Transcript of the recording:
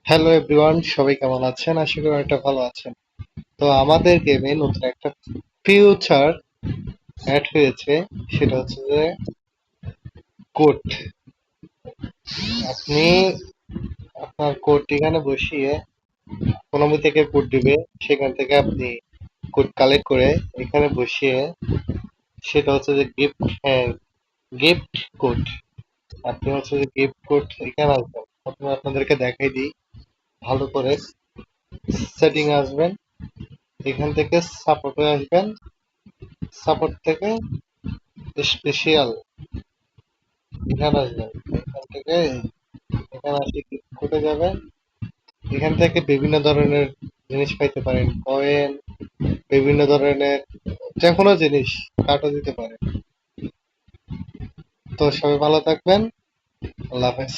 Hello everyone, সবাই কেমন আছেন? আশা করি একটা ভালো আছেন। তো আমাদের গেমে নতুন একটা ফিউচার অ্যাড হয়েছে, সেটা হচ্ছে যে কোড। আপনি আপনার কোড এখানে বসিয়ে কোনো বই থেকে কোড দিবে, সেখান থেকে আপনি কোড কালেক্ট করে এখানে বসিয়ে সেটা হচ্ছে যে গিফট, হ্যাঁ, গিফট কোড। আপনি হচ্ছে যে গিফট কোড এখানে আসবেন। প্রথমে আপনাদেরকে দেখাই দিই ভালো করে। সেটিং আসবেন, এখান থেকে সাপোর্টে আসবেন, সাপোর্ট থেকে স্পেশাল এখানে আসবেন, এখান থেকে এখানে আসে ক্লিক করে যাবেন। এখান থেকে বিভিন্ন ধরনের জিনিস পাইতে পারেন, কয়েন, বিভিন্ন ধরনের যে কোনো জিনিস কার্ডও দিতে পারেন। তো সবাই ভালো থাকবেন, আল্লাহ হাফেজ।